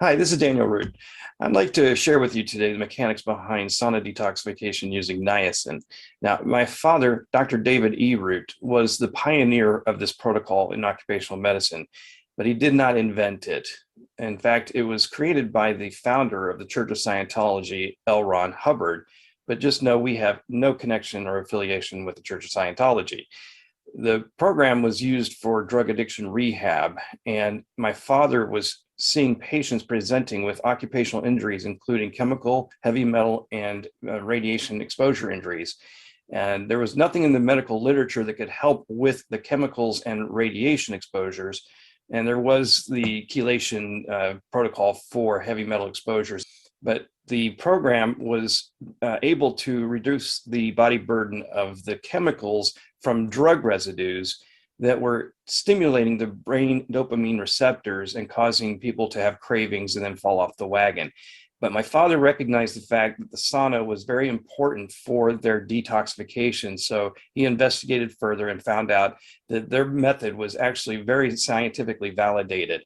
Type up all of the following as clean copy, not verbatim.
Hi, this is Daniel Root. I'd like to share with you today the mechanics behind sauna detoxification using niacin. Now, my father, Dr. David E. Root, was the pioneer of this protocol in occupational medicine, but he did not invent it. In fact, it was created by the founder of the Church of Scientology, L. Ron Hubbard, but just know we have no connection or affiliation with the Church of Scientology. The program was used for drug addiction rehab, and my father was seeing patients presenting with occupational injuries, including chemical, heavy metal, and radiation exposure injuries. And there was nothing in the medical literature that could help with the chemicals and radiation exposures. And there was the chelation protocol for heavy metal exposures. But the program was able to reduce the body burden of the chemicals from drug residues that were stimulating the brain dopamine receptors and causing people to have cravings and then fall off the wagon. But my father recognized the fact that the sauna was very important for their detoxification. So he investigated further and found out that their method was actually very scientifically validated.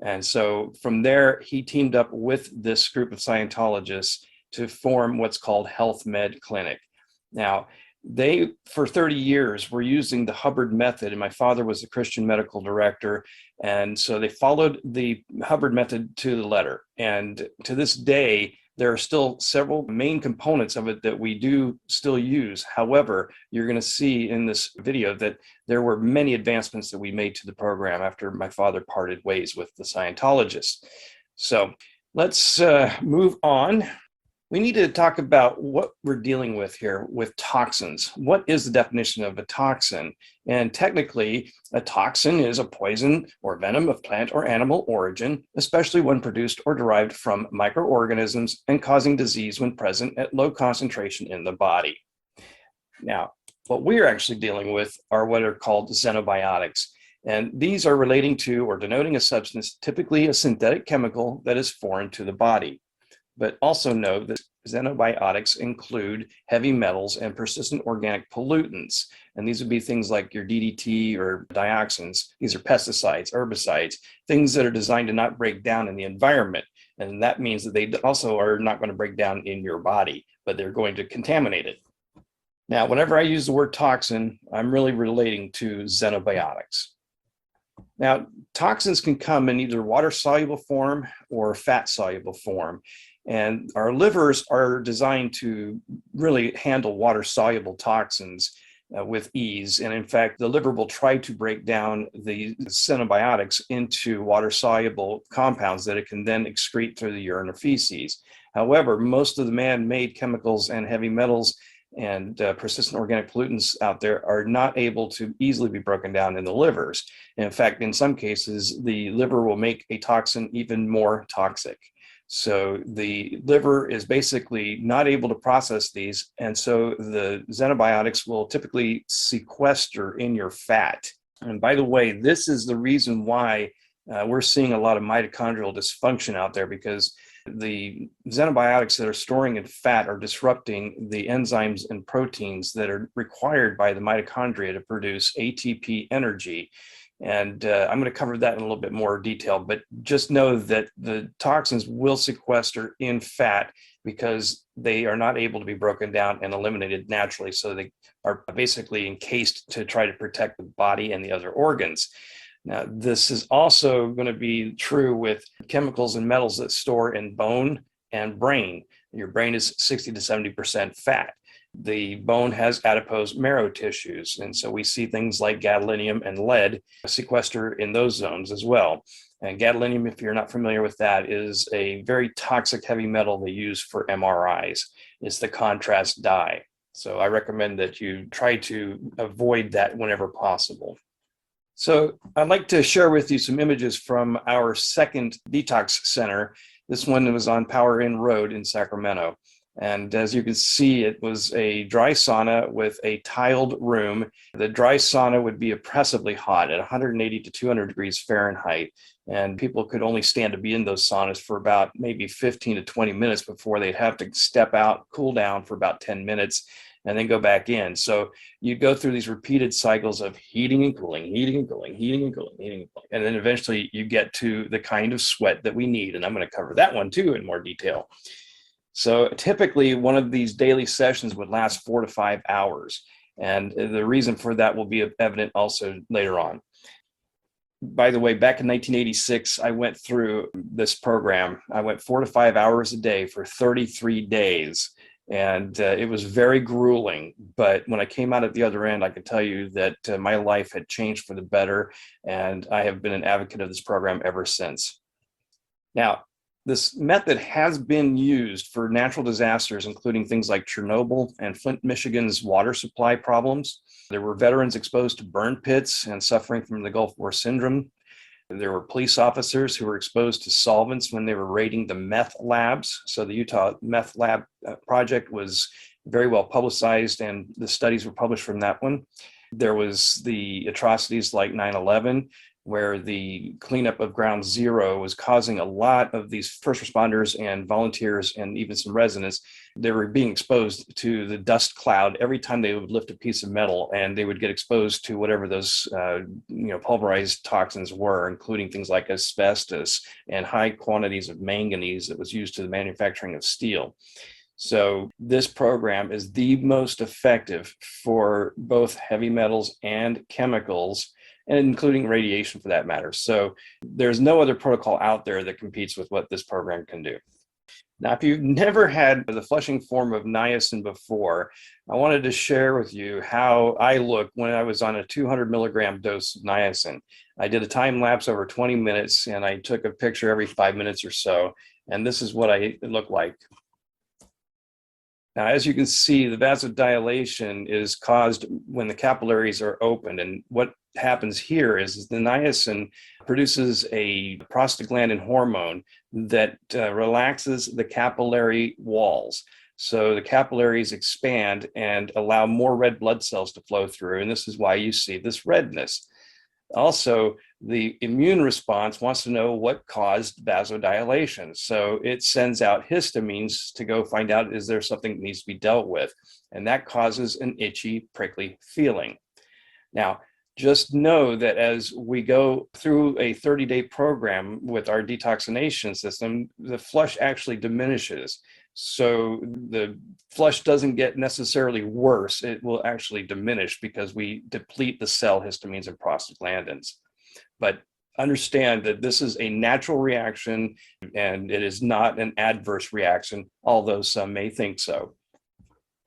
And so from there, he teamed up with this group of Scientologists to form what's called Health Med Clinic. Now, they, for 30 years, were using the Hubbard method, and my father was the Christian medical director. And so they followed the Hubbard method to the letter. And to this day, there are still several main components of it that we do still use. However, you're going to see in this video that there were many advancements that we made to the program after my father parted ways with the Scientologists. So let's move on. We need to talk about what we're dealing with here with toxins. What is the definition of a toxin? And technically, a toxin is a poison or venom of plant or animal origin, especially when produced or derived from microorganisms and causing disease when present at low concentration in the body. Now, what we're actually dealing with are what are called xenobiotics. And these are relating to or denoting a substance, typically a synthetic chemical that is foreign to the body. But also know that xenobiotics include heavy metals and persistent organic pollutants. And these would be things like your DDT or dioxins. These are pesticides, herbicides, things that are designed to not break down in the environment. And that means that they also are not going to break down in your body, but they're going to contaminate it. Now, whenever I use the word toxin, I'm really relating to xenobiotics. Now, toxins can come in either water-soluble form or fat-soluble form. And our livers are designed to really handle water-soluble toxins with ease. And in fact, the liver will try to break down the xenobiotics into water-soluble compounds that it can then excrete through the urine or feces. However, most of the man-made chemicals and heavy metals and persistent organic pollutants out there are not able to easily be broken down in the livers. And in fact, in some cases, the liver will make a toxin even more toxic. So the liver is basically not able to process these. And so the xenobiotics will typically sequester in your fat. And by the way, this is the reason why we're seeing a lot of mitochondrial dysfunction out there, because the xenobiotics that are storing in fat are disrupting the enzymes and proteins that are required by the mitochondria to produce ATP energy. And I'm going to cover that in a little bit more detail, but just know that the toxins will sequester in fat because they are not able to be broken down and eliminated naturally. So they are basically encased to try to protect the body and the other organs. Now, this is also going to be true with chemicals and metals that store in bone and brain. Your brain is 60 to 70% fat. The bone has adipose marrow tissues. And so we see things like gadolinium and lead sequester in those zones as well. And gadolinium, if you're not familiar with that, is a very toxic heavy metal they use for MRIs. It's the contrast dye. So I recommend that you try to avoid that whenever possible. So I'd like to share with you some images from our second detox center. This one was on Power Inn Road in Sacramento. And as you can see, it was a dry sauna with a tiled room. The dry sauna would be oppressively hot at 180 to 200 degrees Fahrenheit. And people could only stand to be in those saunas for about maybe 15 to 20 minutes before they'd have to step out, cool down for about 10 minutes. and then go back in. So you go through these repeated cycles of heating and cooling, heating and cooling, heating and cooling, heating and cooling. And then eventually you get to the kind of sweat that we need. And I'm going to cover that one too in more detail. So typically one of these daily sessions would last 4 to 5 hours. And the reason for that will be evident also later on. By the way, back in 1986, I went through this program. I went 4 to 5 hours a day for 33 days. And it was very grueling. But when I came out at the other end, I can tell you that my life had changed for the better. And I have been an advocate of this program ever since. Now, this method has been used for natural disasters, including things like Chernobyl and Flint, Michigan's water supply problems. There were veterans exposed to burn pits and suffering from the Gulf War syndrome. There were police officers who were exposed to solvents when they were raiding the meth labs. So the Utah Meth Lab project was very well publicized, and the studies were published from that one. There was the atrocities like 9/11, where the cleanup of Ground Zero was causing a lot of these first responders and volunteers and even some residents. They were being exposed to the dust cloud every time they would lift a piece of metal, and they would get exposed to whatever those pulverized toxins were, including things like asbestos and high quantities of manganese that was used to the manufacturing of steel. So this program is the most effective for both heavy metals and chemicals, and including radiation for that matter. So there's no other protocol out there that competes with what this program can do. Now, if you've never had the flushing form of niacin before, I wanted to share with you how I looked when I was on a 200 milligram dose of niacin. I did a time lapse over 20 minutes, and I took a picture every 5 minutes or so. And this is what I look like. Now, as you can see, the vasodilation is caused when the capillaries are opened. And what happens here is the niacin produces a prostaglandin hormone that relaxes the capillary walls. So the capillaries expand and allow more red blood cells to flow through. And this is why you see this redness. Also, the immune response wants to know what caused vasodilation. So it sends out histamines to go find out, is there something that needs to be dealt with? And that causes an itchy, prickly feeling. Now, just know that as we go through a 30-day program with our detoxination system, the flush actually diminishes. So the flush doesn't get necessarily worse. It will actually diminish because we deplete the cell histamines and prostaglandins. But understand that this is a natural reaction and it is not an adverse reaction, although some may think so.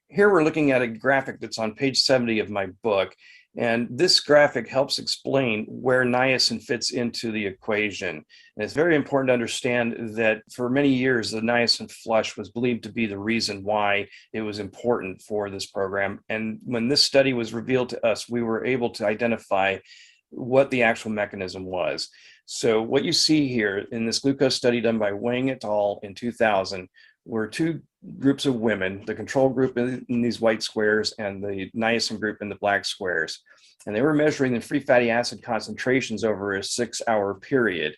Here we're looking at a graphic that's on page 70 of my book. And this graphic helps explain where niacin fits into the equation. And it's very important to understand that for many years, the niacin flush was believed to be the reason why it was important for this program. And when this study was revealed to us, we were able to identify what the actual mechanism was. So what you see here in this glucose study done by Wang et al. In 2000 were two groups of women, the control group in these white squares and the niacin group in the black squares. And they were measuring the free fatty acid concentrations over a 6-hour period.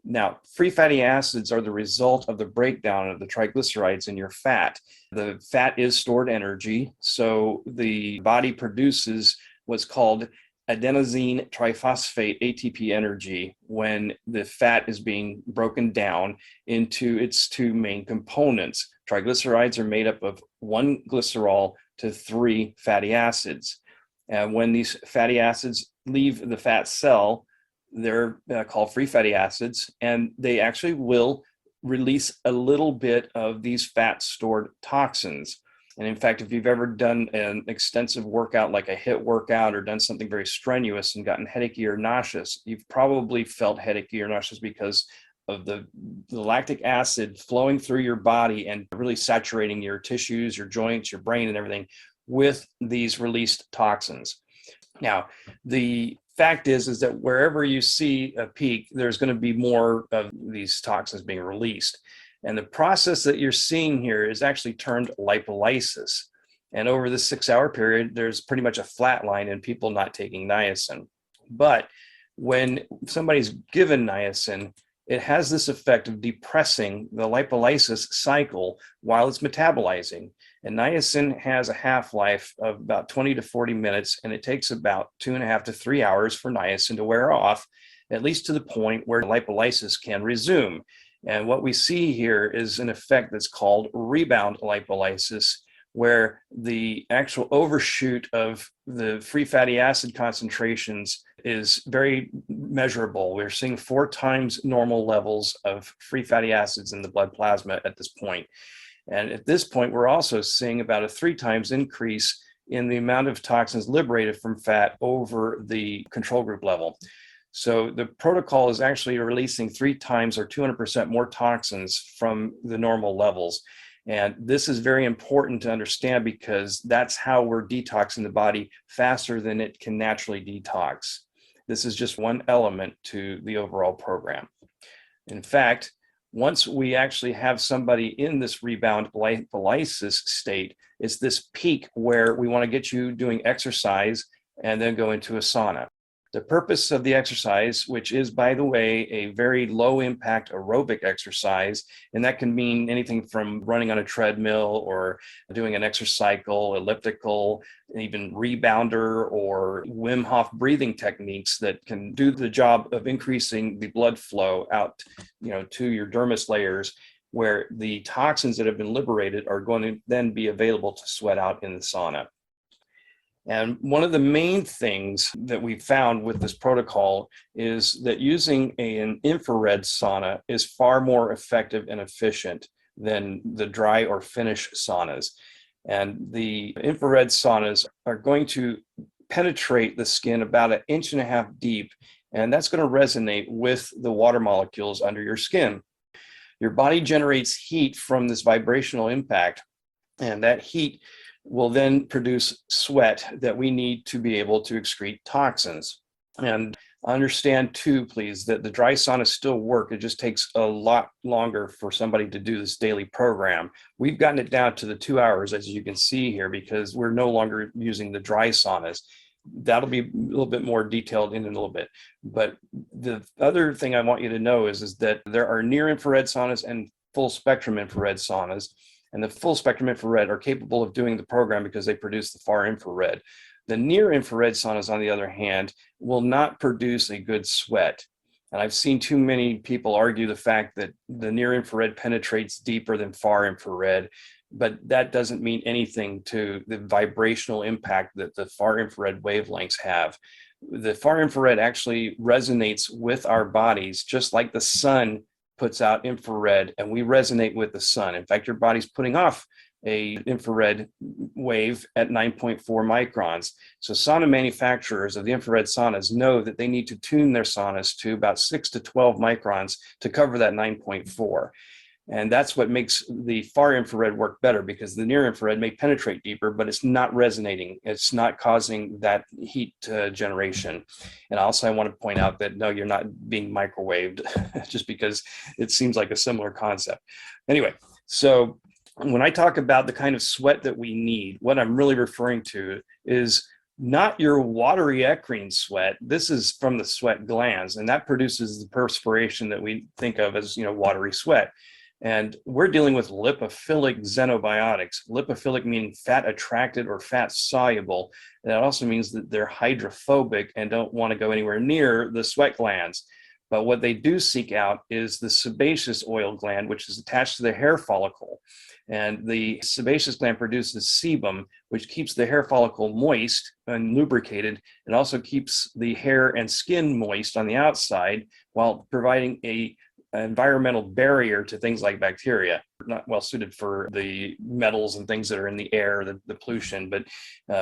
Now, free fatty acids are the result of the breakdown of the triglycerides in your fat. The fat is stored energy, so the body produces what's called adenosine triphosphate ATP energy when the fat is being broken down into its two main components. Triglycerides are made up of 1 glycerol to 3 fatty acids. And when these fatty acids leave the fat cell, they're called free fatty acids, and they actually will release a little bit of these fat stored toxins. And in fact, if you've ever done an extensive workout like a HIIT workout or done something very strenuous and gotten headachy or nauseous, you've probably felt headachy or nauseous because of the lactic acid flowing through your body and really saturating your tissues, your joints, your brain, and everything with these released toxins. Now, the fact is that wherever you see a peak, there's going to be more of these toxins being released. And the process that you're seeing here is actually termed lipolysis. And over this 6-hour period, there's pretty much a flat line in people not taking niacin. But when somebody's given niacin, it has this effect of depressing the lipolysis cycle while it's metabolizing. And niacin has a half-life of about 20 to 40 minutes, and it takes about 2.5 to 3 hours for niacin to wear off, at least to the point where lipolysis can resume. And what we see here is an effect that's called rebound lipolysis, where the actual overshoot of the free fatty acid concentrations is very measurable. We're seeing 4 times normal levels of free fatty acids in the blood plasma at this point. And at this point, we're also seeing about a 3 times increase in the amount of toxins liberated from fat over the control group level. So the protocol is actually releasing 3 times or 200% more toxins from the normal levels. And this is very important to understand because that's how we're detoxing the body faster than it can naturally detox. This is just one element to the overall program. In fact, once we actually have somebody in this rebound lipolysis state, it's this peak where we want to get you doing exercise and then go into a sauna. The purpose of the exercise, which is, by the way, a very low impact aerobic exercise, and that can mean anything from running on a treadmill or doing an exercycle, elliptical, even rebounder or Wim Hof breathing techniques that can do the job of increasing the blood flow out, to your dermis layers, where the toxins that have been liberated are going to then be available to sweat out in the sauna. And one of the main things that we found with this protocol is that using an infrared sauna is far more effective and efficient than the dry or finish saunas. And the infrared saunas are going to penetrate the skin about 1.5 inches deep, and that's going to resonate with the water molecules under your skin. Your body generates heat from this vibrational impact, and that heat will then produce sweat that we need to be able to excrete toxins. And understand too, please, that the dry saunas still work. It just takes a lot longer for somebody to do this daily program. We've gotten it down to the 2 hours, as you can see here, because we're no longer using the dry saunas. That'll be a little bit more detailed in a little bit. But the other thing I want you to know is that there are near infrared saunas and full spectrum infrared saunas. And the full spectrum infrared are capable of doing the program because they produce the far infrared. The near infrared saunas, on the other hand, will not produce a good sweat. And I've seen too many people argue the fact that the near infrared penetrates deeper than far infrared, but that doesn't mean anything to the vibrational impact that the far infrared wavelengths have. The far infrared actually resonates with our bodies, just like the sun puts out infrared, and we resonate with the sun. In fact, your body's putting off a infrared wave at 9.4 microns. So sauna manufacturers of the infrared saunas know that they need to tune their saunas to about 6 to 12 microns to cover that 9.4. And that's what makes the far infrared work better, because the near infrared may penetrate deeper, but it's not resonating. It's not causing that heat generation. And also I want to point out that no, you're not being microwaved just because it seems like a similar concept. Anyway, so when I talk about the kind of sweat that we need, what I'm really referring to is not your watery eccrine sweat. This is from the sweat glands, and that produces the perspiration that we think of as, watery sweat. And we're dealing with lipophilic xenobiotics. Lipophilic meaning fat attracted or fat soluble. And that also means that they're hydrophobic and don't want to go anywhere near the sweat glands. But what they do seek out is the sebaceous oil gland, which is attached to the hair follicle. And the sebaceous gland produces sebum, which keeps the hair follicle moist and lubricated, and also keeps the hair and skin moist on the outside while providing an environmental barrier to things like bacteria. Not well suited for the metals and things that are in the air, the pollution, but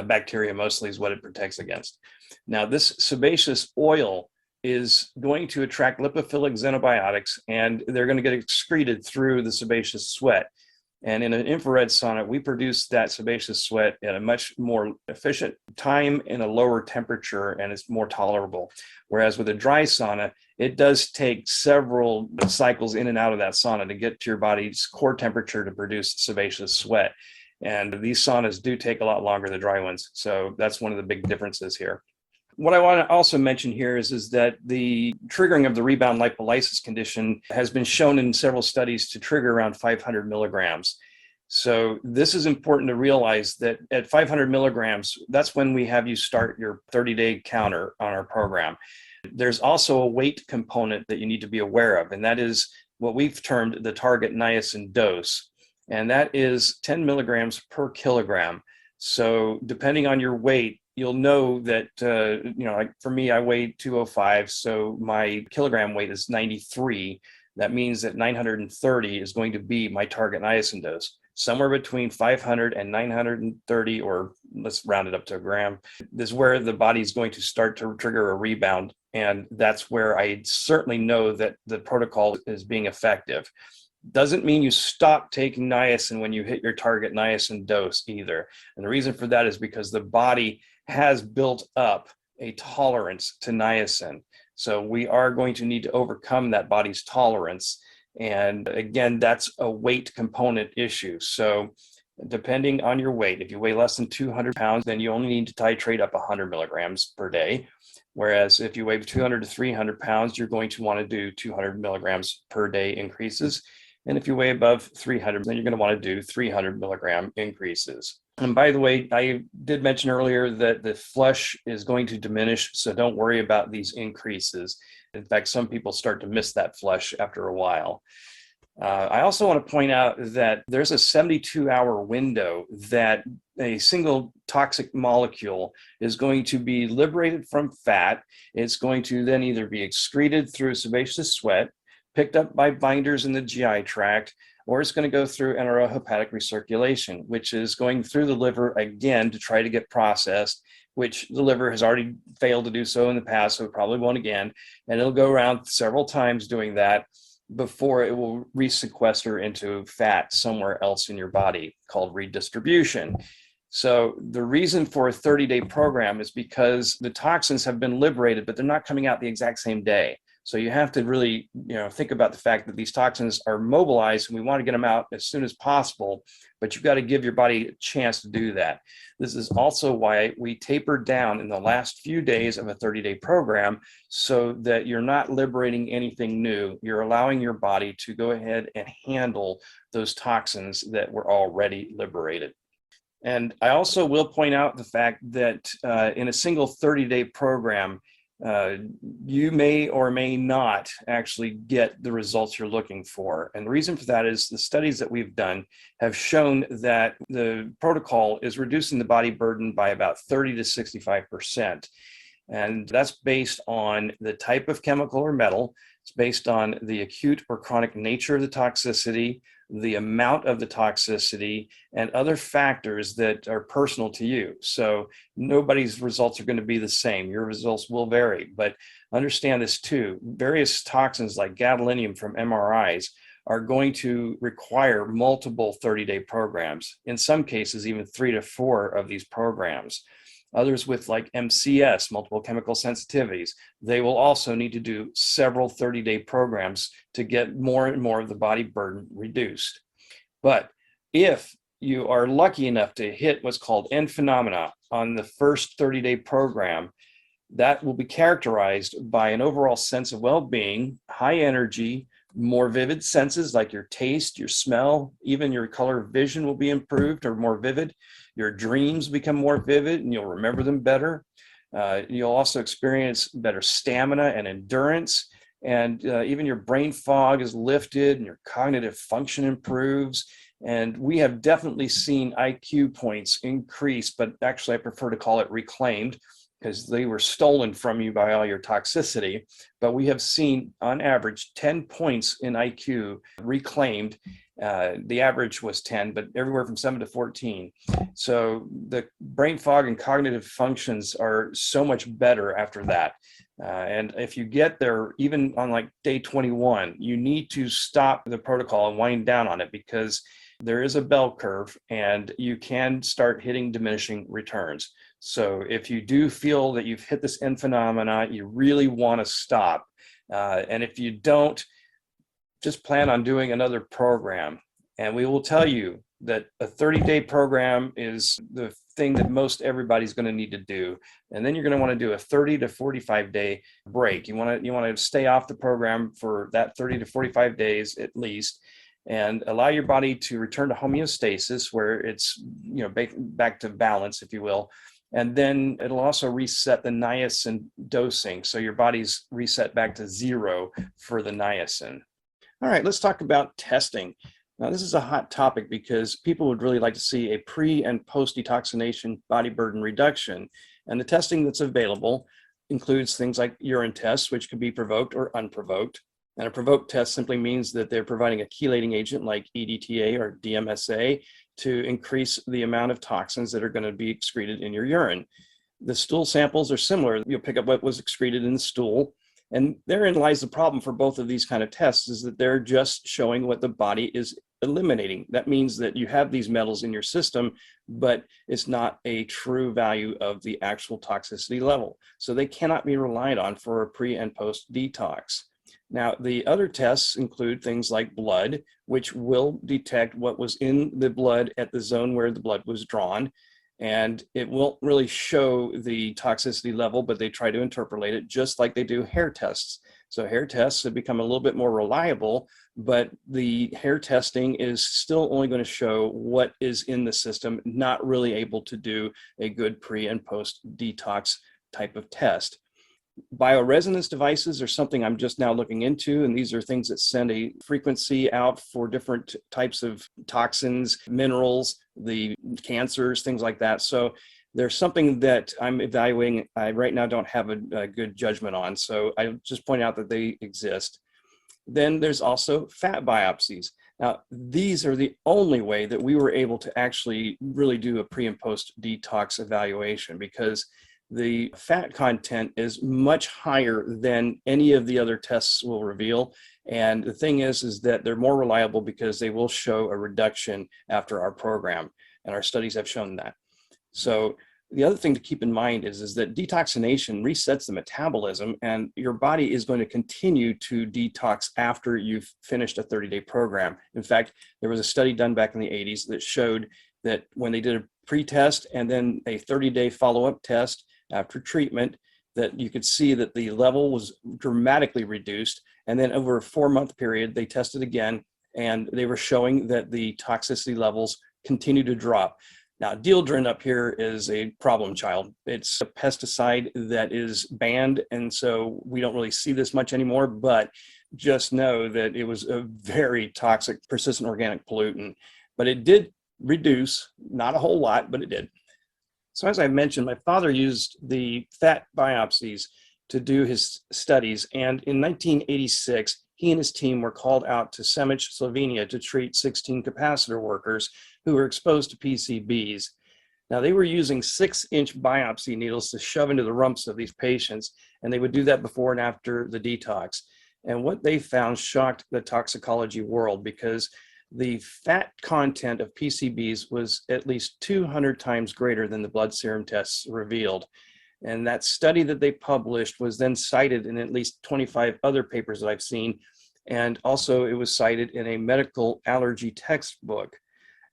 bacteria mostly is what it protects against. Now, this sebaceous oil is going to attract lipophilic xenobiotics, and they're going to get excreted through the sebaceous sweat. And in an infrared sauna, we produce that sebaceous sweat at a much more efficient time in a lower temperature, and it's more tolerable. Whereas with a dry sauna, it does take several cycles in and out of that sauna to get to your body's core temperature to produce sebaceous sweat. And these saunas do take a lot longer than dry ones. So that's one of the big differences here. What I want to also mention here is that the triggering of the rebound lipolysis condition has been shown in several studies to trigger around 500 milligrams. So this is important to realize that at 500 milligrams, that's when we have you start your 30-day counter on our program. There's also a weight component that you need to be aware of, and that is what we've termed the target niacin dose, and that is 10 milligrams per kilogram. So depending on your weight, you'll know that, like for me, I weigh 205, so my kilogram weight is 93. That means that 930 is going to be my target niacin dose. Somewhere between 500 and 930, or let's round it up to a gram, this is where the body is going to start to trigger a rebound. And that's where I certainly know that the protocol is being effective. Doesn't mean you stop taking niacin when you hit your target niacin dose either. And the reason for that is because the body has built up a tolerance to niacin. So we are going to need to overcome that body's tolerance. And again, that's a weight component issue. So depending on your weight, if you weigh less than 200 pounds, then you only need to titrate up 100 milligrams per day. Whereas if you weigh 200 to 300 pounds, you're going to want to do 200 milligrams per day increases. And if you weigh above 300, then you're going to want to do 300 milligram increases. And by the way, I did mention earlier that the flush is going to diminish, so don't worry about these increases. In fact, some people start to miss that flush after a while. I also want to point out that there's a 72-hour window that a single toxic molecule is going to be liberated from fat. It's going to then either be excreted through sebaceous sweat, picked up by binders in the GI tract, or it's going to go through enterohepatic recirculation, which is going through the liver again to try to get processed, which the liver has already failed to do so in the past, so it probably won't again. And it'll go around several times doing that before it will resequester into fat somewhere else in your body, called redistribution. So the reason for a 30-day program is because the toxins have been liberated, but they're not coming out the exact same day. So you have to really, think about the fact that these toxins are mobilized and we want to get them out as soon as possible, but you've got to give your body a chance to do that. This is also why we taper down in the last few days of a 30-day program so that you're not liberating anything new. You're allowing your body to go ahead and handle those toxins that were already liberated. And I also will point out the fact that in a single 30-day program, you may or may not actually get the results you're looking for. And the reason for that is the studies that we've done have shown that the protocol is reducing the body burden by about 30 to 65%. And that's based on the type of chemical or metal. It's based on the acute or chronic nature of the toxicity, the amount of the toxicity, and other factors that are personal to you. So nobody's results are going to be the same. Your results will vary, but understand this too. Various toxins like gadolinium from MRIs are going to require multiple 30-day programs. In some cases, even 3 to 4 of these programs. Others with like MCS, multiple chemical sensitivities, they will also need to do several 30-day programs to get more and more of the body burden reduced. But if you are lucky enough to hit what's called end phenomena on the first 30-day program, that will be characterized by an overall sense of well-being, high energy, more vivid senses like your taste, your smell, even your color vision will be improved or more vivid. Your dreams become more vivid and you'll remember them better. You'll also experience better stamina and endurance. And even your brain fog is lifted and your cognitive function improves. And we have definitely seen IQ points increase, but actually I prefer to call it reclaimed, because they were stolen from you by all your toxicity. But we have seen on average 10 points in IQ reclaimed. The average was 10, but everywhere from 7 to 14. So the brain fog and cognitive functions are so much better after that. And if you get there, even on like day 21, you need to stop the protocol and wind down on it, because there is a bell curve and you can start hitting diminishing returns. So if you do feel that you've hit this end phenomena, you really want to stop. And if you don't, just plan on doing another program. And we will tell you that a 30-day program is the thing that most everybody's going to need to do. And then you're going to want to do a 30 to 45-day break. You want to stay off the program for that 30 to 45 days at least. and allow your body to return to homeostasis, where it's back to balance, if you will. And then it'll also reset the niacin dosing, so your body's reset back to 0 for the niacin. All right, let's talk about testing. Now, this is a hot topic because people would really like to see a pre and post detoxination body burden reduction. And the testing that's available includes things like urine tests, which can be provoked or unprovoked. And a provoked test simply means that they're providing a chelating agent like EDTA or DMSA to increase the amount of toxins that are going to be excreted in your urine. The stool samples are similar. You'll pick up what was excreted in the stool. And therein lies the problem for both of these kind of tests, is that they're just showing what the body is eliminating. That means that you have these metals in your system, but it's not a true value of the actual toxicity level. So they cannot be relied on for a pre and post detox. Now, the other tests include things like blood, which will detect what was in the blood at the zone where the blood was drawn. And it won't really show the toxicity level, but they try to interpolate it just like they do hair tests. So hair tests have become a little bit more reliable, but the hair testing is still only going to show what is in the system, not really able to do a good pre and post detox type of test. Bioresonance devices are something I'm just now looking into, and these are things that send a frequency out for different types of toxins, minerals, the cancers, things like that. So there's something that I'm evaluating. I right now don't have a good judgment on, so I just point out that they exist. Then there's also fat biopsies. Now, these are the only way that we were able to actually really do a pre and post detox evaluation, because the fat content is much higher than any of the other tests will reveal. And the thing is that they're more reliable because they will show a reduction after our program, and our studies have shown that. So the other thing to keep in mind is that detoxination resets the metabolism, and your body is going to continue to detox after you've finished a 30-day program. In fact, there was a study done back in the 80s that showed that when they did a pre-test and then a 30-day follow-up test after treatment, that you could see that the level was dramatically reduced. And then over a 4-month period, they tested again, and they were showing that the toxicity levels continue to drop. Now, dieldrin up here is a problem child. It's a pesticide that is banned, and so we don't really see this much anymore, but just know that it was a very toxic, persistent organic pollutant. But it did reduce, not a whole lot, but it did. So as I mentioned, my father used the fat biopsies to do his studies, and in 1986, he and his team were called out to Semic, Slovenia to treat 16 capacitor workers who were exposed to PCBs. Now, they were using 6-inch biopsy needles to shove into the rumps of these patients, and they would do that before and after the detox. And what they found shocked the toxicology world, because the fat content of PCBs was at least 200 times greater than the blood serum tests revealed. And that study that they published was then cited in at least 25 other papers that I've seen. And also it was cited in a medical allergy textbook.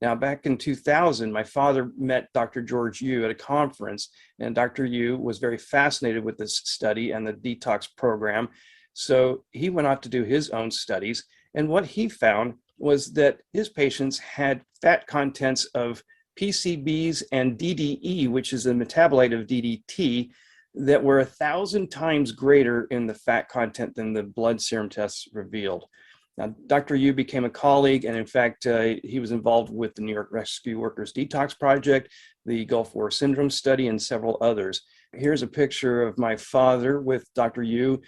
Now, back in 2000, my father met Dr. George Yu at a conference, and Dr. Yu was very fascinated with this study and the detox program. So he went out to do his own studies. And what he found was that his patients had fat contents of PCBs and DDE, which is a metabolite of DDT, that were 1,000 times greater in the fat content than the blood serum tests revealed. Now, Dr. Yu became a colleague, and in fact, he was involved with the New York Rescue Workers Detox Project, the Gulf War Syndrome Study, and several others. Here's a picture of my father with Dr. Yu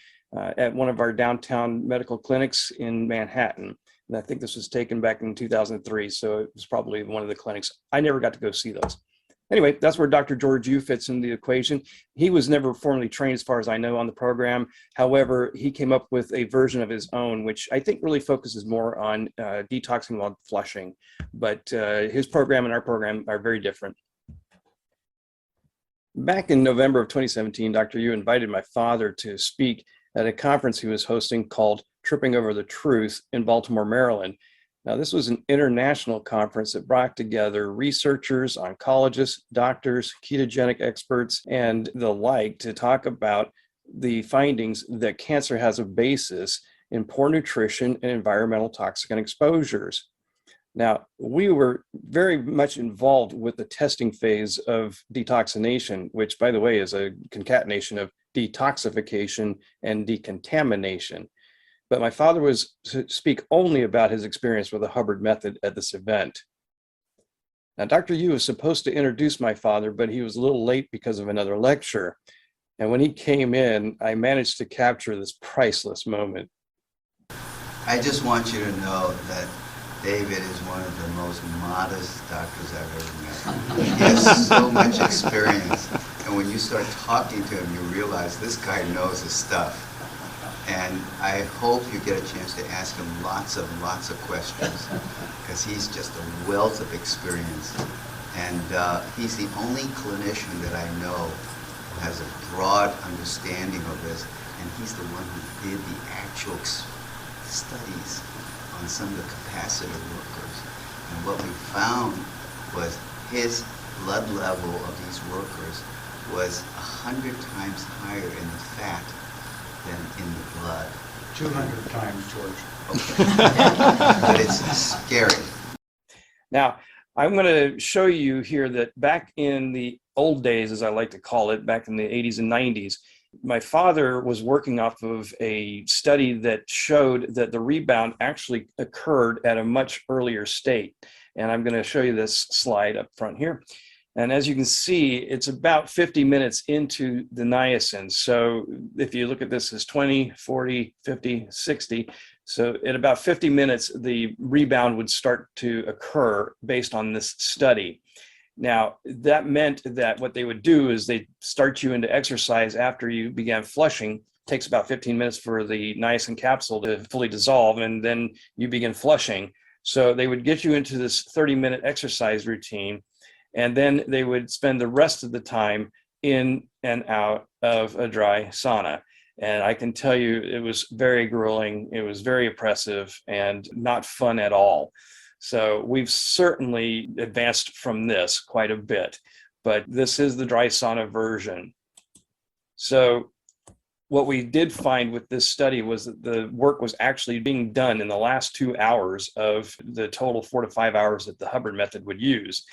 at one of our downtown medical clinics in Manhattan. And I think this was taken back in 2003, so it was probably one of the clinics. I never got to go see those. Anyway, that's where Dr. George Yu fits in the equation. He was never formally trained, as far as I know, on the program. However, he came up with a version of his own, which I think really focuses more on detoxing while flushing. But his program and our program are very different. Back in November of 2017, Dr. Yu invited my father to speak at a conference he was hosting called Tripping Over the Truth in Baltimore, Maryland. Now, this was an international conference that brought together researchers, oncologists, doctors, ketogenic experts, and the like to talk about the findings that cancer has a basis in poor nutrition and environmental toxicant exposures. Now, we were very much involved with the testing phase of detoxination, which, by the way, is a concatenation of detoxification and decontamination. But my father was to speak only about his experience with the Hubbard method at this event. Now, Dr. Yu was supposed to introduce my father, but he was a little late because of another lecture. And when he came in, I managed to capture this priceless moment. I just want you to know that David is one of the most modest doctors I've ever met. He has so much experience. And when you start talking to him, you realize this guy knows his stuff. And I hope you get a chance to ask him lots of questions, because he's just a wealth of experience. And he's the only clinician that I know who has a broad understanding of this. And he's the one who did the actual studies on some of the capacitor workers. And what we found was his blood level of these workers was 100 times higher in the fat than in the blood. 200 times, George. Okay. But it's scary. Now, I'm going to show you here that back in the old days, as I like to call it, back in the 80s and 90s, my father was working off of a study that showed that the rebound actually occurred at a much earlier state. And I'm going to show you this slide up front here. And as you can see, it's about 50 minutes into the niacin. So if you look at this as 20, 40, 50, 60, so at about 50 minutes, the rebound would start to occur based on this study. Now, that meant that what they would do is they'd start you into exercise after you began flushing. It takes about 15 minutes for the niacin capsule to fully dissolve, and then you begin flushing. So they would get you into this 30-minute exercise routine, and then they would spend the rest of the time in and out of a dry sauna. And I can tell you it was very grueling, it was very oppressive, and not fun at all. So we've certainly advanced from this quite a bit, but this is the dry sauna version. So what we did find with this study was that the work was actually being done in the last 2 hours of the total 4 to 5 hours that the Hubbard method would use.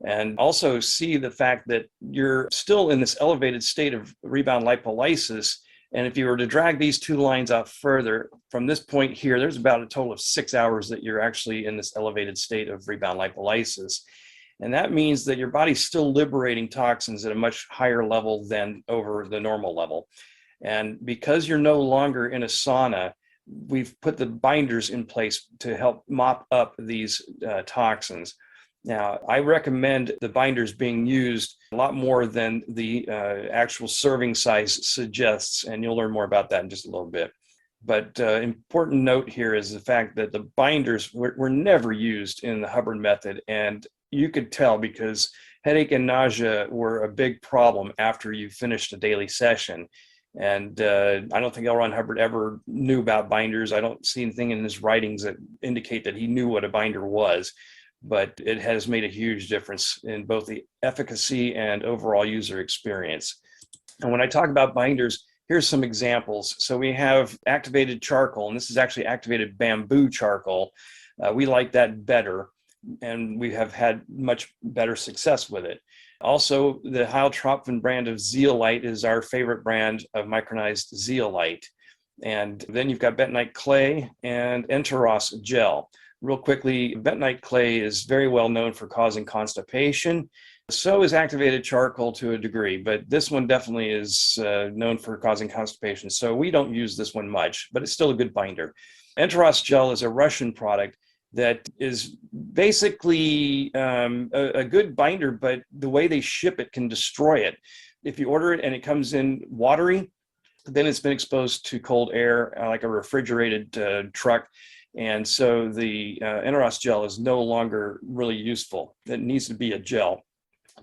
And also see the fact that you're still in this elevated state of rebound lipolysis. And if you were to drag these two lines out further, from this point here, there's about a total of 6 hours that you're actually in this elevated state of rebound lipolysis. And that means that your body's still liberating toxins at a much higher level than over the normal level. And because you're no longer in a sauna, we've put the binders in place to help mop up these toxins. Now, I recommend the binders being used a lot more than the actual serving size suggests, and you'll learn more about that in just a little bit. But important note here is the fact that the binders were never used in the Hubbard method, and you could tell because headache and nausea were a big problem after you finished a daily session. And I don't think L. Ron Hubbard ever knew about binders. I don't see anything in his writings that indicate that he knew what a binder was. But it has made a huge difference in both the efficacy and overall user experience. And when I talk about binders, here's some examples. So we have activated charcoal, and this is actually activated bamboo charcoal. We like that better, and we have had much better success with it. Also, the Heiltropfen brand of zeolite is our favorite brand of micronized zeolite. And then you've got bentonite clay and enteros gel. Real quickly, bentonite clay is very well known for causing constipation. So is activated charcoal to a degree, but this one definitely is known for causing constipation. So we don't use this one much, but it's still a good binder. Enteros gel is a Russian product that is basically a good binder, but the way they ship it can destroy it. If you order it and it comes in watery, then it's been exposed to cold air, like a refrigerated truck. And so the Enteros gel is no longer really useful. It needs to be a gel.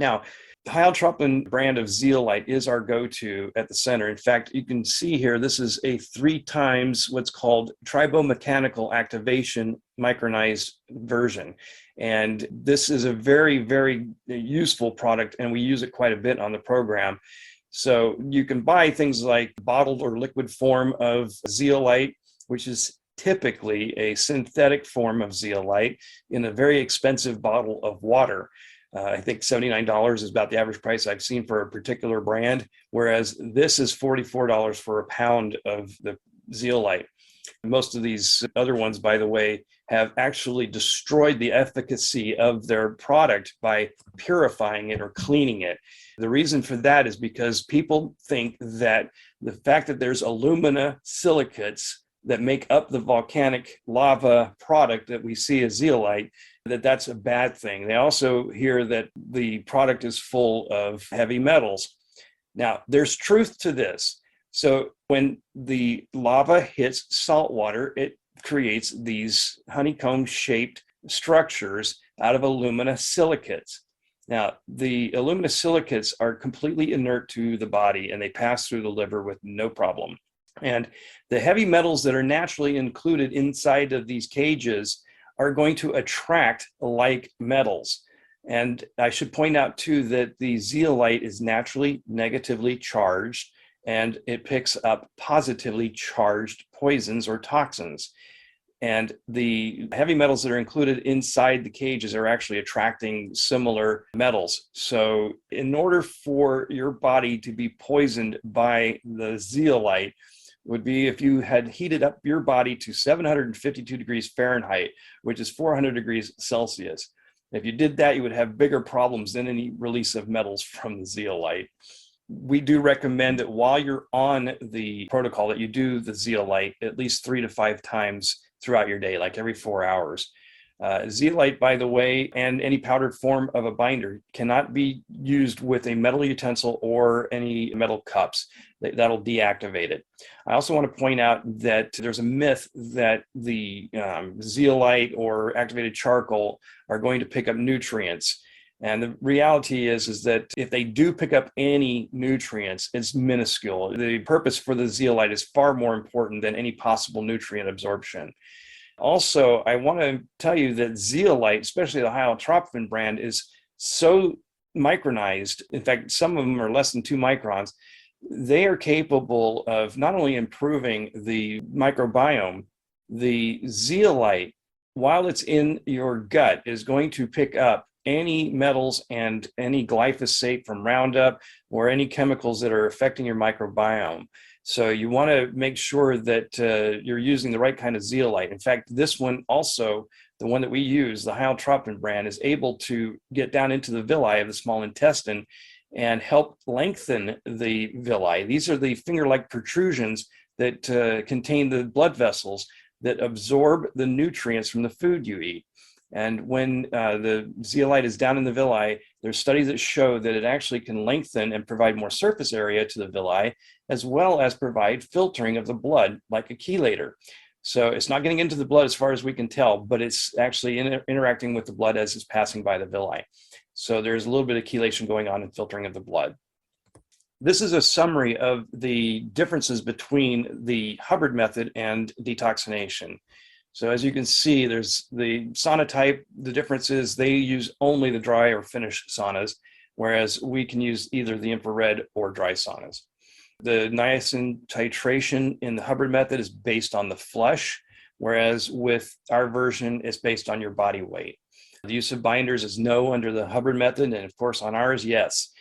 Now, the Heiltropfen brand of zeolite is our go-to at the center. In fact, you can see here, this is a 3 times what's called tribomechanical activation micronized version. And this is a very, very useful product, and we use it quite a bit on the program. So you can buy things like bottled or liquid form of zeolite. which is typically a synthetic form of zeolite in a very expensive bottle of water. I think $79 is about the average price I've seen for a particular brand, whereas this is $44 for a pound of the zeolite. Most of these other ones, by the way, have actually destroyed the efficacy of their product by purifying it or cleaning it. The reason for that is because people think that the fact that there's alumina silicates that make up the volcanic lava product that we see as zeolite, that's a bad thing. They also hear that the product is full of heavy metals. Now, there's truth to this. So when the lava hits salt water, it creates these honeycomb-shaped structures out of alumina silicates. Now, the alumina silicates are completely inert to the body, and they pass through the liver with no problem. And the heavy metals that are naturally included inside of these cages are going to attract like metals. And I should point out, too, that the zeolite is naturally negatively charged, and it picks up positively charged poisons or toxins. And the heavy metals that are included inside the cages are actually attracting similar metals. So in order for your body to be poisoned by the zeolite would be if you had heated up your body to 752 degrees Fahrenheit, which is 400 degrees Celsius. If you did that, you would have bigger problems than any release of metals from the zeolite. We do recommend that while you're on the protocol that you do the zeolite at least 3 to 5 times throughout your day, like every 4 hours. Zeolite, by the way, and any powdered form of a binder cannot be used with a metal utensil or any metal cups. That'll deactivate it. I also want to point out that there's a myth that the zeolite or activated charcoal are going to pick up nutrients. And the reality is that if they do pick up any nutrients, it's minuscule. The purpose for the zeolite is far more important than any possible nutrient absorption. Also, I want to tell you that zeolite, especially the high-trophin brand, is so micronized. In fact, some of them are less than 2 microns. They are capable of not only improving the microbiome, the zeolite, while it's in your gut, is going to pick up any metals and any glyphosate from Roundup or any chemicals that are affecting your microbiome. So you want to make sure that you're using the right kind of zeolite. In fact, this one also, the one that we use, the hyalotropin brand, is able to get down into the villi of the small intestine and help lengthen the villi. These are the finger-like protrusions that contain the blood vessels that absorb the nutrients from the food you eat. And when the zeolite is down in the villi, there's studies that show that it actually can lengthen and provide more surface area to the villi, as well as provide filtering of the blood like a chelator. So it's not getting into the blood as far as we can tell, but it's actually interacting with the blood as it's passing by the villi. So there's a little bit of chelation going on in filtering of the blood. This is a summary of the differences between the Hubbard method and detoxination. So as you can see, there's the sauna type. The difference is they use only the dry or finished saunas, whereas we can use either the infrared or dry saunas. The niacin titration in the Hubbard method is based on the flush, whereas with our version, it's based on your body weight. The use of binders is no under the Hubbard method, and of course on ours, yes.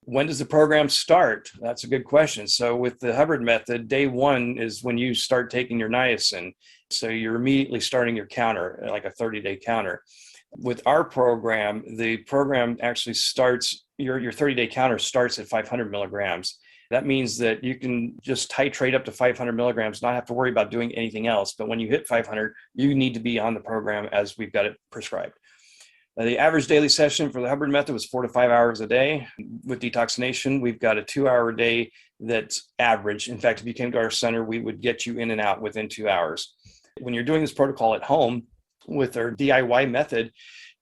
When does the program start? That's a good question. So with the Hubbard method, day 1 is when you start taking your niacin. So you're immediately starting your counter, like a 30-day counter. With our program, the program actually starts, your 30-day counter starts at 500 milligrams. That means that you can just titrate up to 500 milligrams, not have to worry about doing anything else. But when you hit 500, you need to be on the program as we've got it prescribed. The average daily session for the Hubbard method was 4 to 5 hours a day. With detoxination, we've got a 2-hour day that's average. In fact, if you came to our center, we would get you in and out within 2 hours. When you're doing this protocol at home with our DIY method,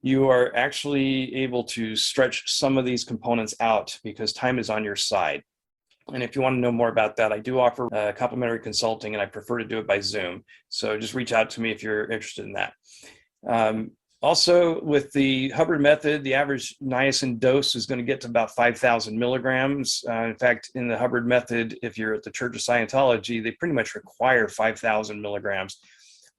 you are actually able to stretch some of these components out because time is on your side. And if you want to know more about that, I do offer complimentary consulting, and I prefer to do it by Zoom. So just reach out to me if you're interested in that. Also, with the Hubbard method, the average niacin dose is going to get to about 5,000 milligrams. In fact, in the Hubbard method, if you're at the Church of Scientology, they pretty much require 5,000 milligrams.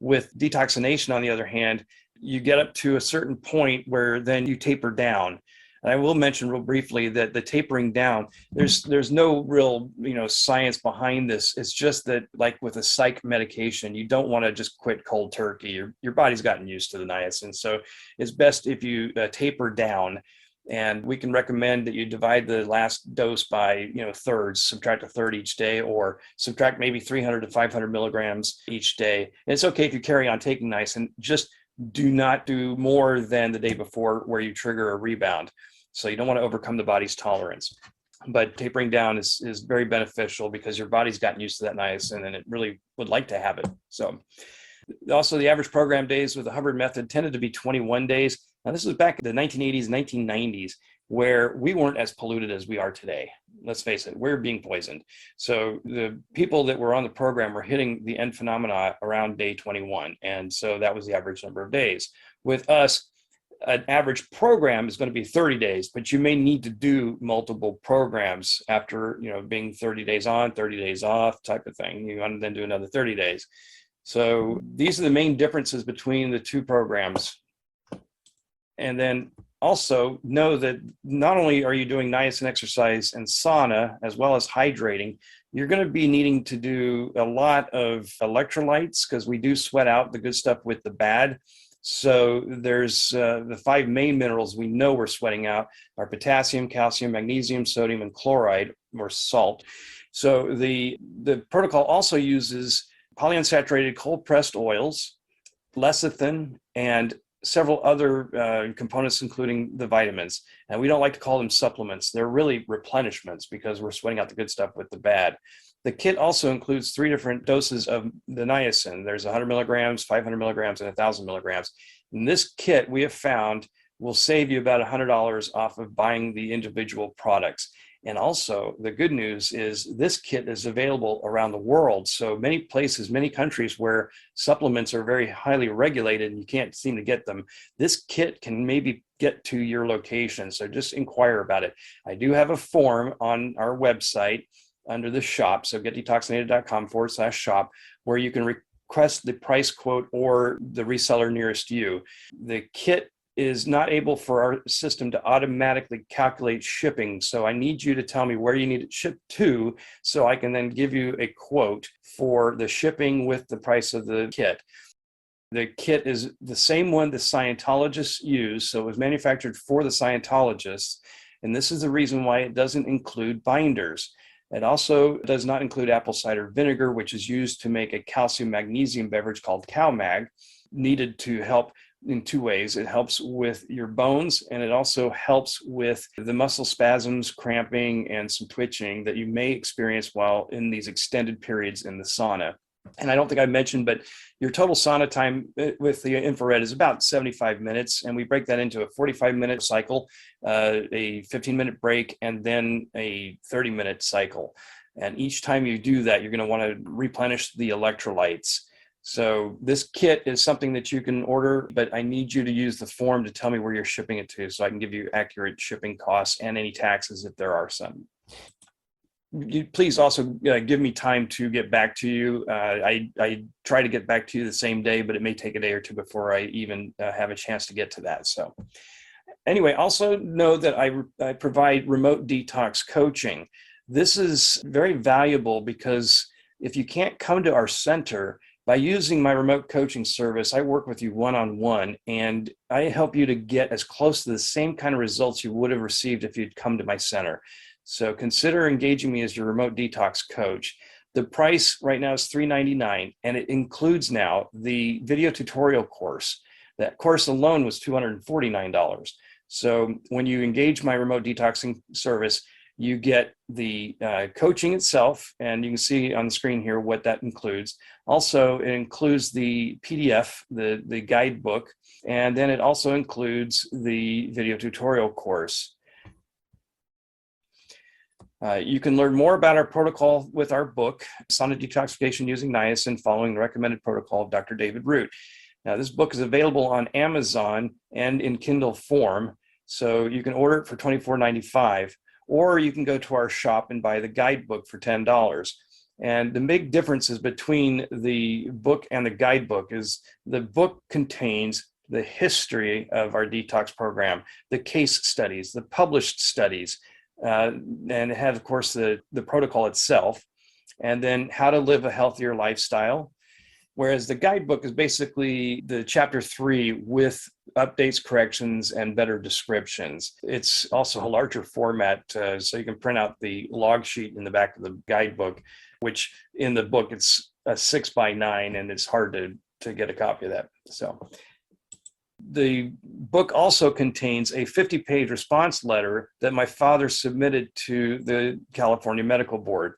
With detoxination, on the other hand, you get up to a certain point where then you taper down. And I will mention real briefly that the tapering down, there's no real science behind this. It's just that, like with a psych medication, you don't want to just quit cold turkey. Your body's gotten used to the niacin, so it's best if you taper down. And we can recommend that you divide the last dose by thirds, subtract a third each day, or subtract maybe 300 to 500 milligrams each day. And it's okay if you carry on taking niacin, just do not do more than the day before where you trigger a rebound. So you don't want to overcome the body's tolerance. But tapering down is very beneficial because your body's gotten used to that niacin and it really would like to have it. So also, the average program days with the Hubbard method tended to be 21 days. Now, this was back in the 1980s, 1990s, where we weren't as polluted as we are today. Let's face it, we're being poisoned. So the people that were on the program were hitting the end phenomena around day 21. And so that was the average number of days. With us, an average program is going to be 30 days, but you may need to do multiple programs after, being 30 days on, 30 days off type of thing. You want to then do another 30 days. So these are the main differences between the two programs. And then also know that not only are you doing niacin exercise and sauna, as well as hydrating, you're going to be needing to do a lot of electrolytes because we do sweat out the good stuff with the bad. So there's the 5 main minerals we know we're sweating out are potassium, calcium, magnesium, sodium, and chloride, or salt. So the protocol also uses polyunsaturated cold-pressed oils, lecithin, and several other components, including the vitamins. And we don't like to call them supplements. They're really replenishments because we're sweating out the good stuff with the bad. The kit also includes 3 different doses of the niacin. There's 100 milligrams, 500 milligrams, and 1,000 milligrams. And this kit, we have found, will save you about $100 off of buying the individual products. And also, the good news is this kit is available around the world. So many places, many countries where supplements are very highly regulated and you can't seem to get them, this kit can maybe get to your location. So just inquire about it. I do have a form on our website under the shop, so getdetoxinated.com/shop, where you can request the price quote or the reseller nearest you. The kit is not able for our system to automatically calculate shipping. So I need you to tell me where you need it shipped to, so I can then give you a quote for the shipping with the price of the kit. The kit is the same one the Scientologists use, so it was manufactured for the Scientologists. And this is the reason why it doesn't include binders. It also does not include apple cider vinegar, which is used to make a calcium magnesium beverage called CalMag, needed to help in 2 ways. It helps with your bones, and it also helps with the muscle spasms, cramping, and some twitching that you may experience while in these extended periods in the sauna. And I don't think I mentioned, but your total sauna time with the infrared is about 75 minutes. And we break that into a 45-minute cycle, a 15-minute break, and then a 30-minute cycle. And each time you do that, you're going to want to replenish the electrolytes. So this kit is something that you can order, but I need you to use the form to tell me where you're shipping it to so I can give you accurate shipping costs and any taxes if there are some. You please also give me time to get back to you. I try to get back to you the same day, but it may take a day or two before I even have a chance to get to that. So anyway, also know that I provide remote detox coaching. This is very valuable because if you can't come to our center, by using my remote coaching service, I work with you one-on-one, and I help you to get as close to the same kind of results you would have received if you'd come to my center. So consider engaging me as your remote detox coach. The price right now is $399, and it includes now the video tutorial course. That course alone was $249. So when you engage my remote detoxing service, you get the coaching itself, and you can see on the screen here what that includes. Also, it includes the PDF, the guidebook, and then it also includes the video tutorial course. You can learn more about our protocol with our book, Sauna Detoxification Using Niacin, Following the Recommended Protocol of Dr. David Root. Now, this book is available on Amazon and in Kindle form, so you can order it for $24.95, or you can go to our shop and buy the guidebook for $10. And the big differences between the book and the guidebook is the book contains the history of our detox program, the case studies, the published studies, and it has, of course, the protocol itself, and then how to live a healthier lifestyle. Whereas the guidebook is basically the chapter 3 with updates, corrections, and better descriptions. It's also a larger format, so you can print out the log sheet in the back of the guidebook, which in the book it's a 6x9, and it's hard to get a copy of that. So the book also contains a 50-page response letter that my father submitted to the California Medical Board.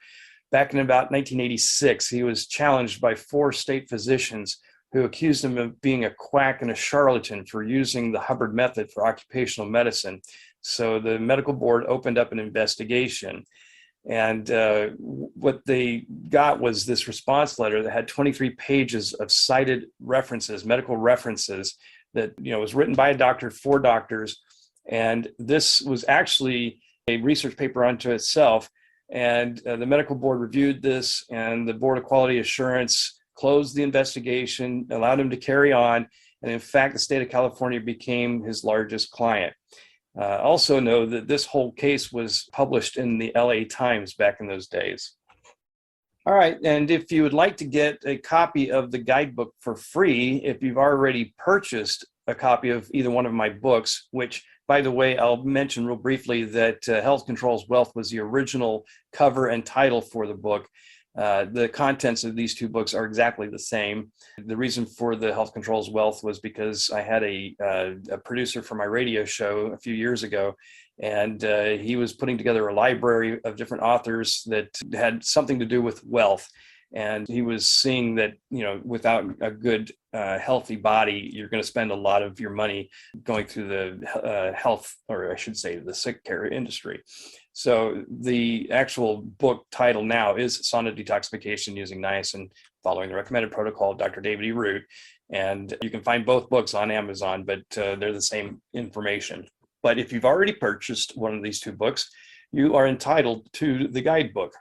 Back in about 1986, he was challenged by 4 state physicians who accused him of being a quack and a charlatan for using the Hubbard method for occupational medicine. So the medical board opened up an investigation. And what they got was this response letter that had 23 pages of cited references, medical references, that was written by a doctor for doctors. And this was actually a research paper unto itself. And the medical board reviewed this, and the Board of Quality Assurance closed the investigation, allowed him to carry on. And in fact, the state of California became his largest client. Also know that this whole case was published in the LA Times back in those days. All right, and if you would like to get a copy of the guidebook for free, if you've already purchased a copy of either one of my books, which, by the way, I'll mention real briefly that Health Controls Wealth was the original cover and title for the book. The contents of these 2 books are exactly the same. The reason for the Health Controls Wealth was because I had a producer for my radio show a few years ago, and he was putting together a library of different authors that had something to do with wealth. And he was seeing that, without a good, healthy body, you're going to spend a lot of your money going through the health, or I should say the sick care industry. So the actual book title now is Sauna Detoxification Using Niacin, Following the Recommended Protocol of Dr. David E. Root. And you can find both books on Amazon, but they're the same information. But if you've already purchased one of these 2 books, you are entitled to the guidebook.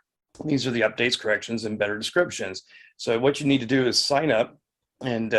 These are the updates, corrections, and better descriptions. So what you need to do is sign up and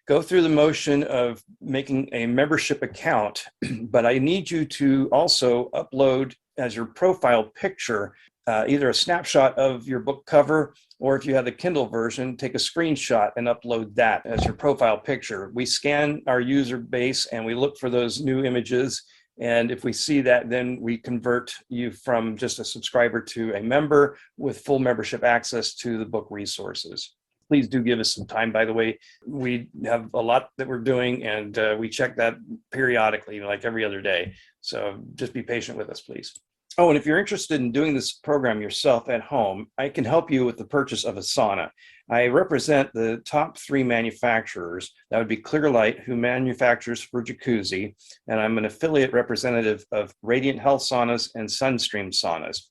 go through the motion of making a membership account. But I need you to also upload as your profile picture either a snapshot of your book cover, or if you have the Kindle version, take a screenshot and upload that as your profile picture. We scan our user base and we look for those new images. And if we see that, then we convert you from just a subscriber to a member with full membership access to the book resources. Please do give us some time, by the way. We have a lot that we're doing, and we check that periodically, like every other day. So just be patient with us, please. Oh, and if you're interested in doing this program yourself at home, I can help you with the purchase of a sauna. I represent the top 3 manufacturers. That would be Clearlight, who manufactures for Jacuzzi, and I'm an affiliate representative of Radiant Health Saunas and Sunstream Saunas.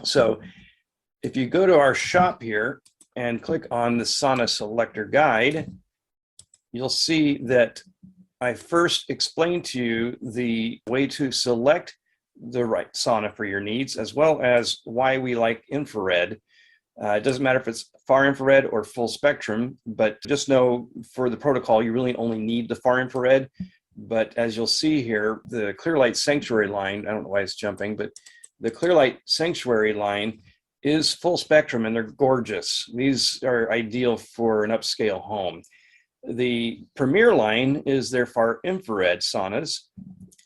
So if you go to our shop here and click on the Sauna Selector Guide, you'll see that I first explained to you the way to select the right sauna for your needs, as well as why we like infrared. It doesn't matter if it's far infrared or full spectrum, but just know for the protocol, you really only need the far infrared. But as you'll see here, the Clearlight Sanctuary line, I don't know why it's jumping, but the Clearlight Sanctuary line is full spectrum, and they're gorgeous. These are ideal for an upscale home. The Premier line is their far infrared saunas.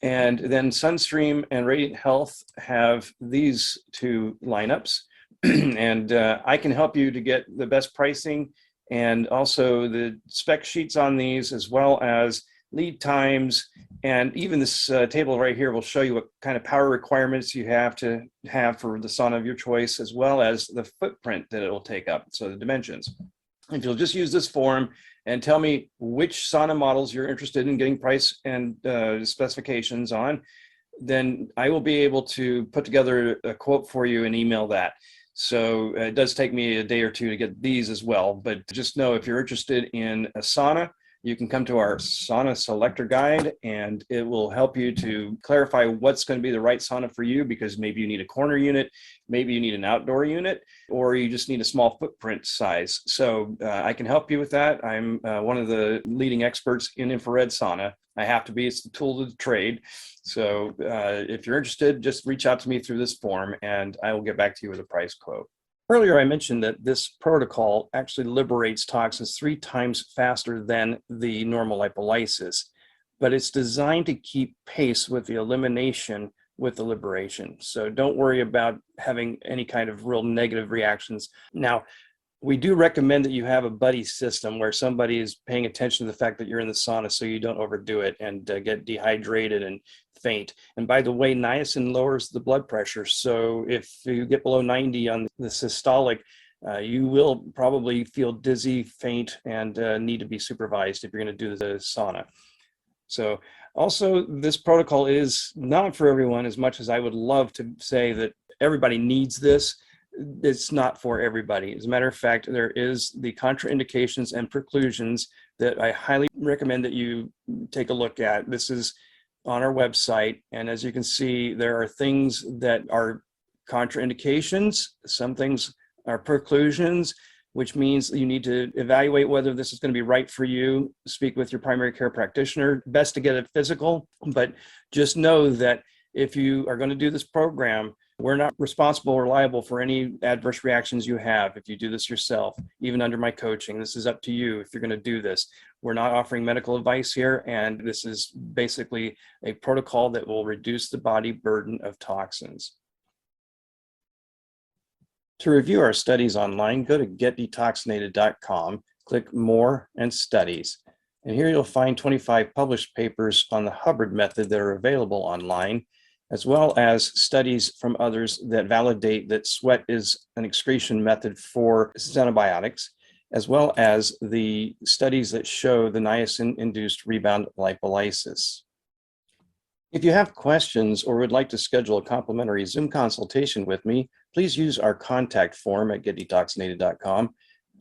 And then Sunstream and Radiant Health have these 2 lineups. And I can help you to get the best pricing, and also the spec sheets on these, as well as lead times. And even this table right here will show you what kind of power requirements you have to have for the sauna of your choice, as well as the footprint that it will take up, so the dimensions. If you'll just use this form and tell me which sauna models you're interested in getting price and specifications on, then I will be able to put together a quote for you and email that. So it does take me a day or 2 to get these as well, but just know if you're interested in a sauna, you can come to our sauna selector guide, and it will help you to clarify what's going to be the right sauna for you, because maybe you need a corner unit, maybe you need an outdoor unit, or you just need a small footprint size. So I can help you with that. I'm one of the leading experts in infrared sauna. I have to be, it's the tool of the trade. So if you're interested, just reach out to me through this form and I will get back to you with a price quote. Earlier, I mentioned that this protocol actually liberates toxins 3 times faster than the normal lipolysis, but it's designed to keep pace with the elimination with the liberation. So don't worry about having any kind of real negative reactions. Now, we do recommend that you have a buddy system where somebody is paying attention to the fact that you're in the sauna so you don't overdo it and get dehydrated and faint. And by the way, niacin lowers the blood pressure. So if you get below 90 on the systolic, you will probably feel dizzy, faint, and need to be supervised if you're going to do the sauna. So also, this protocol is not for everyone. As much as I would love to say that everybody needs this, it's not for everybody. As a matter of fact, there is the contraindications and preclusions that I highly recommend that you take a look at. This is on our website, and as you can see, there are things that are contraindications, some things are preclusions, which means you need to evaluate whether this is going to be right for you. Speak with your primary care practitioner. Best to get a physical, but just know that if you are going to do this program, we're not responsible or liable for any adverse reactions you have if you do this yourself, even under my coaching. This is up to you if you're going to do this. We're not offering medical advice here, and this is basically a protocol that will reduce the body burden of toxins. To review our studies online, go to getdetoxinated.com, click More and Studies. And here you'll find 25 published papers on the Hubbard method that are available online, as well as studies from others that validate that sweat is an excretion method for xenobiotics, as well as the studies that show the niacin-induced rebound lipolysis. If you have questions or would like to schedule a complimentary Zoom consultation with me, please use our contact form at getdetoxinated.com.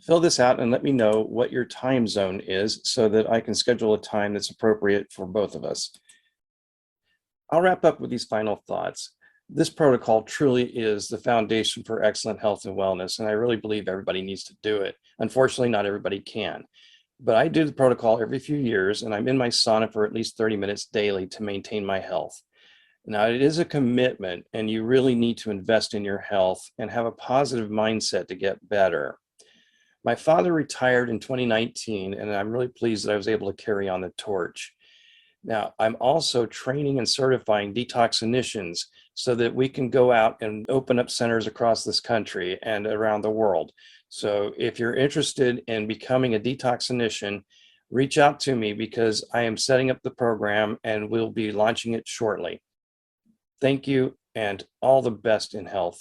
Fill this out and let me know what your time zone is so that I can schedule a time that's appropriate for both of us. I'll wrap up with these final thoughts. This protocol truly is the foundation for excellent health and wellness, and I really believe everybody needs to do it. Unfortunately, not everybody can. But I do the protocol every few years, and I'm in my sauna for at least 30 minutes daily to maintain my health. Now, it is a commitment, and you really need to invest in your health and have a positive mindset to get better. My father retired in 2019, and I'm really pleased that I was able to carry on the torch. Now, I'm also training and certifying detoxinicians so that we can go out and open up centers across this country and around the world. So if you're interested in becoming a detoxinician, reach out to me because I am setting up the program and we'll be launching it shortly. Thank you and all the best in health.